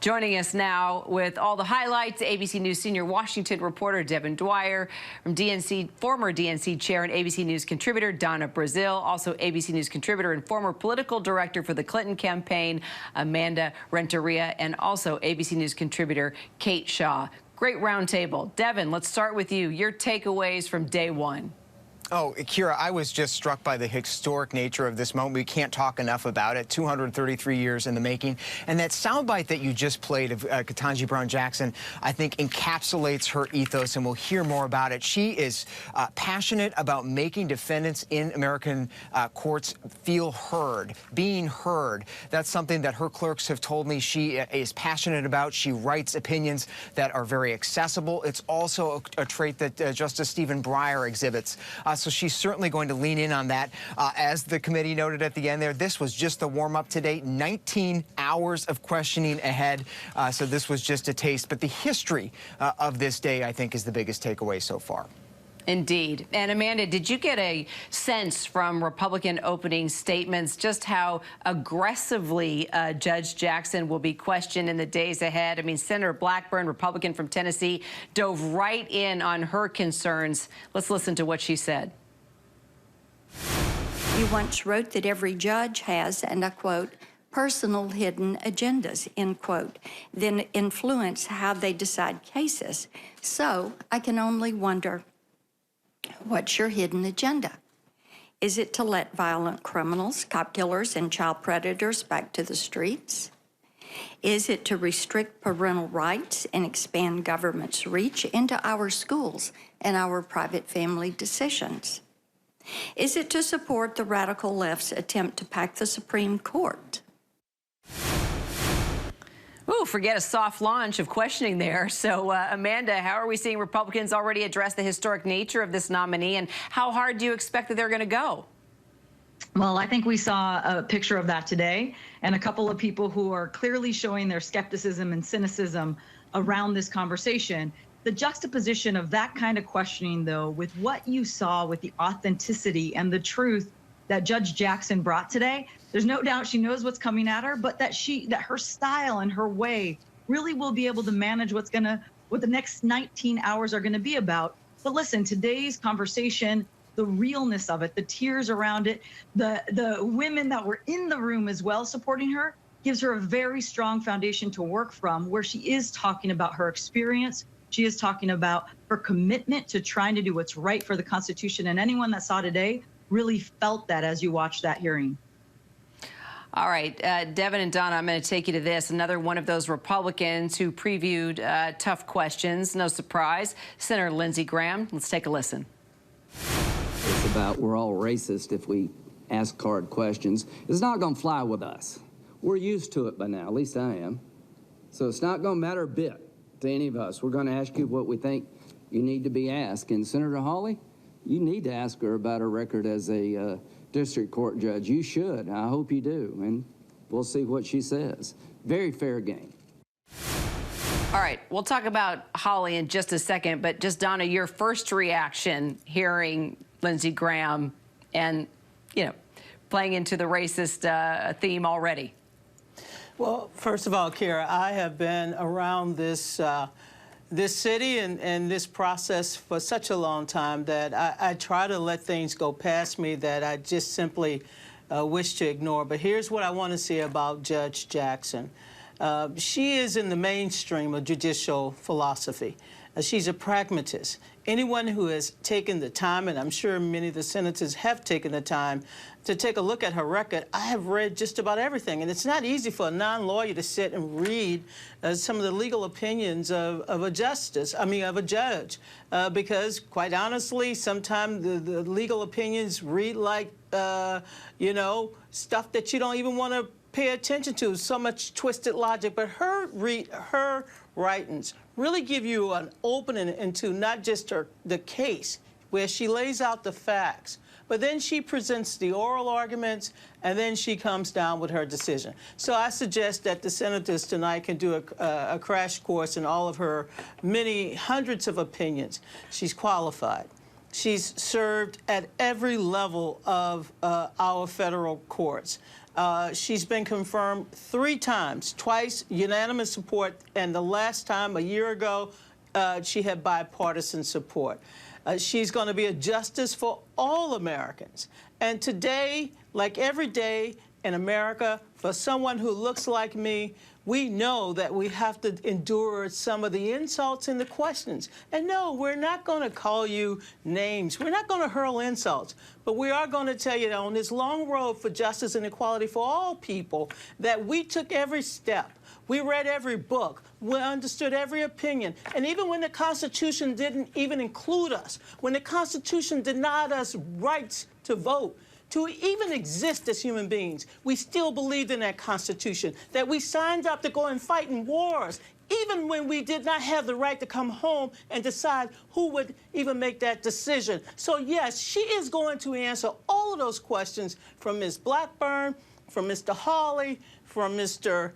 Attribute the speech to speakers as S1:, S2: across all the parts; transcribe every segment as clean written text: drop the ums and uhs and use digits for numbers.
S1: Joining us now with all the highlights, ABC News senior Washington reporter Devin Dwyer, from DNC, former DNC chair and ABC News contributor Donna Brazil, also ABC News contributor and former political director for the Clinton campaign Amanda Renteria, and also ABC News contributor Kate Shaw. Great roundtable. Devin, let's start with you. Your takeaways from day one.
S2: Oh, Kira, I was just struck by the historic nature of this moment. We can't talk enough about it. 233 years in the making. And that soundbite that you just played of Ketanji Brown Jackson, I think encapsulates her ethos, and we'll hear more about it. She is passionate about making defendants in American courts feel heard, being heard. That's something that her clerks have told me she is passionate about. She writes opinions that are very accessible. It's also a trait that Justice Stephen Breyer exhibits. So she's certainly going to lean in on that. As the committee noted at the end there, this was just the warm-up today. 19 hours of questioning ahead. So this was just a taste. But the history of this day, I think, is the biggest takeaway so far.
S1: Indeed. And Amanda, did you get a sense from Republican opening statements just how aggressively Judge Jackson will be questioned in the days ahead? I mean, Senator Blackburn, Republican from Tennessee, dove right in on her concerns. Let's listen to what she said.
S3: You once wrote that every judge has, and I quote, personal hidden agendas, end quote, then influence how they decide cases. So I can only wonder, what's your hidden agenda? Is it to let violent criminals, cop killers, and child predators back to the streets? Is it to restrict parental rights and expand government's reach into our schools and our private family decisions? Is it to support the radical left's attempt to pack the Supreme Court?
S1: Ooh, forget a soft launch of questioning there. So, Amanda, how are we seeing Republicans already address the historic nature of this nominee, and how hard do you expect that they're going to go?
S4: Well, I think we saw a picture of that today, and a couple of people who are clearly showing their skepticism and cynicism around this conversation. The juxtaposition of that kind of questioning, though, with what you saw with the authenticity and the truth that Judge Jackson brought today, there's no doubt she knows what's coming at her, but that her style and her way really will be able to manage what the next 19 hours are gonna be about. But listen, today's conversation, the realness of it, the tears around it, the women that were in the room as well supporting her, gives her a very strong foundation to work from, where she is talking about her experience. She is talking about her commitment to trying to do what's right for the Constitution. And anyone that saw today really felt that as you watched that hearing.
S1: All right, Devin and Donna, I'm going to take you to this. Another one of those Republicans who previewed tough questions. No surprise, Senator Lindsey Graham. Let's take a listen.
S5: It's about we're all racist if we ask hard questions. It's not going to fly with us. We're used to it by now, at least I am. So it's not going to matter a bit to any of us. We're going to ask you what we think you need to be asked. And Senator Hawley, you need to ask her about her record as a district court judge. You should. I hope you do. And we'll see what she says. Very fair game.
S1: All right, we'll talk about Hawley in just a second, but just, Donna, your first reaction hearing Lindsey Graham and, playing into the racist theme already.
S6: Well, first of all, Kira, I have been around this this city and this process for such a long time that I try to let things go past me that I just simply wish to ignore. But here's what I want to say about Judge Jackson. She is in the mainstream of judicial philosophy. She's a pragmatist. Anyone who has taken the time, and I'm sure many of the senators have taken the time to take a look at her record, I have read just about everything. And it's not easy for a non-lawyer to sit and read some of the legal opinions of a judge, because quite honestly, sometimes the legal opinions read like, stuff that you don't even want to pay attention to, so much twisted logic. But her writings really give you an opening into not just the case, where she lays out the facts, but then she presents the oral arguments, and then she comes down with her decision. So I suggest that the senators tonight can do a crash course in all of her many hundreds of opinions. She's qualified. She's served at every level of our federal courts. She's been confirmed 3 times, twice unanimous support, and the last time, a year ago, she had bipartisan support. She's going to be a justice for all Americans. And today, like every day in America, for someone who looks like me, we know that we have to endure some of the insults and the questions. And no, we're not going to call you names. We're not going to hurl insults. But we are going to tell you that on this long road for justice and equality for all people, that we took every step. We read every book. We understood every opinion. And even when the Constitution didn't even include us, when the Constitution denied us rights to vote, to even exist as human beings, we still believed in that Constitution, that we signed up to go and fight in wars, even when we did not have the right to come home and decide who would even make that decision. So yes, she is going to answer all of those questions from Ms. Blackburn, from Mr. Hawley, from Mr.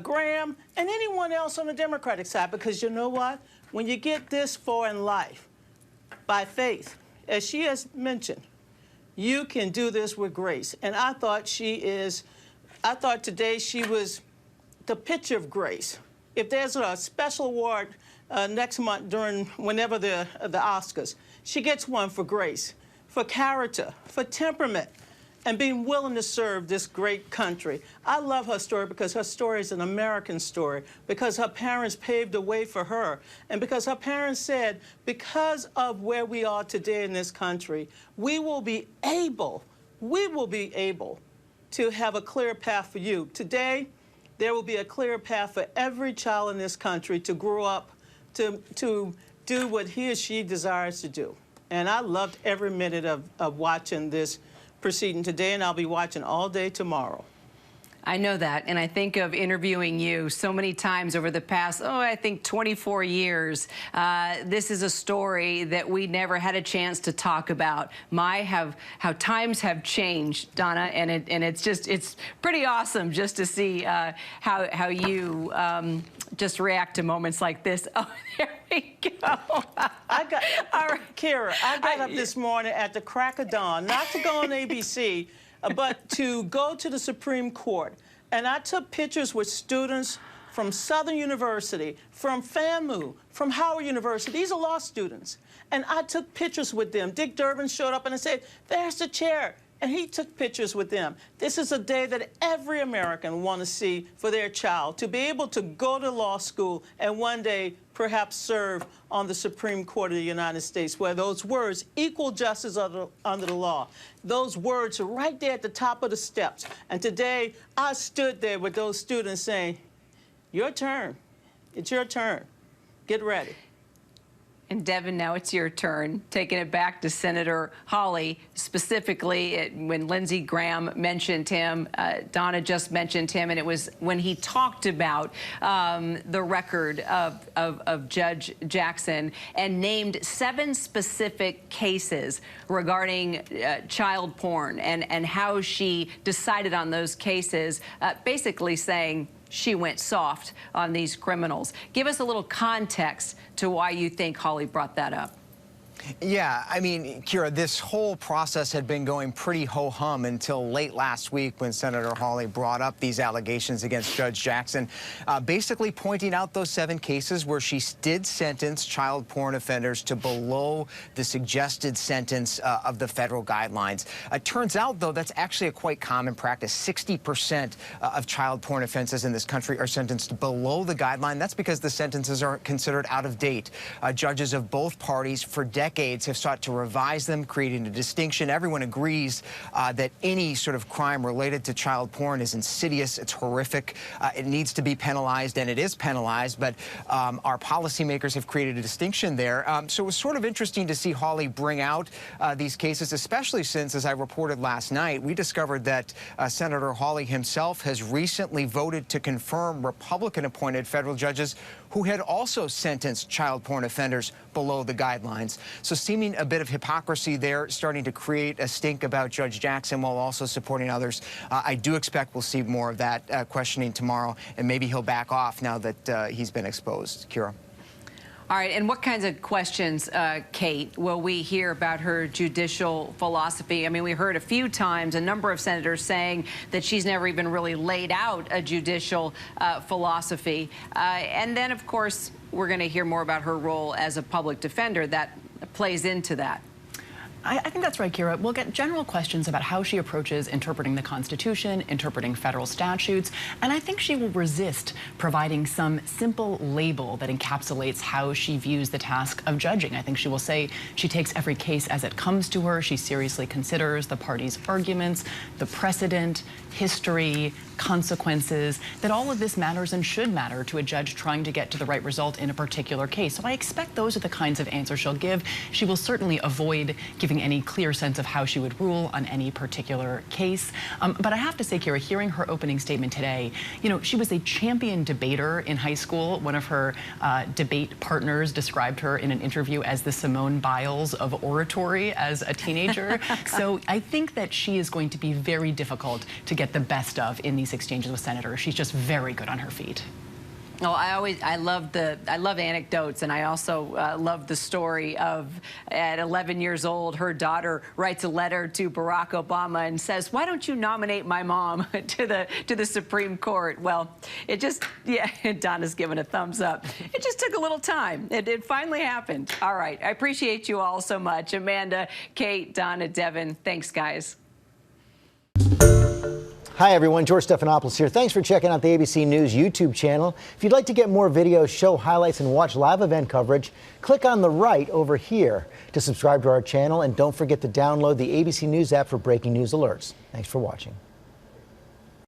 S6: Graham, and anyone else on the Democratic side, because you know what? When you get this far in life, by faith, as she has mentioned, you can do this with grace. And I thought today she was the picture of grace. If there's a special award next month whenever the Oscars, she gets one for grace, for character, for temperament, and being willing to serve this great country. I love her story because her story is an American story, because her parents paved the way for her, and because her parents said, because of where we are today in this country, we will be able to have a clear path for you. Today, there will be a clear path for every child in this country to grow up to do what he or she desires to do. And I loved every minute of watching this proceeding today, and I'll be watching all day tomorrow.
S1: I know that, and I think of interviewing you so many times over the past, I think 24 years. This is a story that we never had a chance to talk about. How times have changed, Donna, and it's pretty awesome just to see how you just react to moments like this. Oh, there we go. All right.
S6: Kira, I got up this morning at the crack of dawn, not to go on ABC, but to go to the Supreme Court. And I took pictures with students from Southern University, from FAMU, from Howard University. These are law students. And I took pictures with them. Dick Durbin showed up and I said, there's the chair. And he took pictures with them. This is a day that every American wants to see for their child, to be able to go to law school and one day perhaps serve on the Supreme Court of the United States, where those words, equal justice under the law, those words are right there at the top of the steps. And today, I stood there with those students saying, your turn. It's your turn. Get ready.
S1: And Devin, now it's your turn. Taking it back to Senator Hawley, specifically when Lindsey Graham mentioned him, Donna just mentioned him, and it was when he talked about the record of Judge Jackson and named 7 specific cases regarding child porn and how she decided on those cases, basically saying she went soft on these criminals. Give us a little context to why you think Hawley brought that up.
S2: Yeah, I mean, Kira, this whole process had been going pretty ho-hum until late last week when Senator Hawley brought up these allegations against Judge Jackson, basically pointing out those 7 cases where she did sentence child porn offenders to below the suggested sentence of the federal guidelines. It turns out, though, that's actually a quite common practice. 60% of child porn offenses in this country are sentenced below the guideline. That's because the sentences are considered out of date. Judges of both parties for decades have sought to revise them, creating a distinction. Everyone agrees that any sort of crime related to child porn is insidious, it's horrific, it needs to be penalized, and it is penalized, but our policymakers have created a distinction there. So it was sort of interesting to see Hawley bring out these cases, especially since, as I reported last night, we discovered that Senator Hawley himself has recently voted to confirm Republican-appointed federal judges who had also sentenced child porn offenders below the guidelines. So seeming a bit of hypocrisy there, starting to create a stink about Judge Jackson while also supporting others. I do expect we'll see more of that questioning tomorrow, and maybe he'll back off now that he's been exposed. Kira.
S1: All right, and what kinds of questions, Kate, will we hear about her judicial philosophy? I mean, we heard a few times a number of senators saying that she's never even really laid out a judicial philosophy. And then, of course, we're going to hear more about her role as a public defender that plays into that.
S7: I think that's right, Kira. We'll get general questions about how she approaches interpreting the Constitution, interpreting federal statutes, and I think she will resist providing some simple label that encapsulates how she views the task of judging. I think she will say she takes every case as it comes to her. She seriously considers the parties' arguments, the precedent, history, consequences, that all of this matters and should matter to a judge trying to get to the right result in a particular case. So I expect those are the kinds of answers she'll give. She will certainly avoid giving any clear sense of how she would rule on any particular case. But I have to say, Kira, hearing her opening statement today, you know, she was a champion debater in high school. One of her debate partners described her in an interview as the Simone Biles of oratory as a teenager. So I think that she is going to be very difficult to get the best of in these exchanges with senators. She's just very good on her feet.
S1: Well, I love anecdotes, and I also love the story of at 11 years old, her daughter writes a letter to Barack Obama and says, "Why don't you nominate my mom to the Supreme Court?" Well, it just, yeah, Donna's giving a thumbs up. It just took a little time. It finally happened. All right, I appreciate you all so much, Amanda, Kate, Donna, Devin. Thanks, guys.
S8: Hi everyone, George Stephanopoulos here. Thanks for checking out the ABC News YouTube channel. If you'd like to get more videos, show highlights, and watch live event coverage, click on the right over here to subscribe to our channel, and don't forget to download the ABC News app for breaking news alerts. Thanks for watching.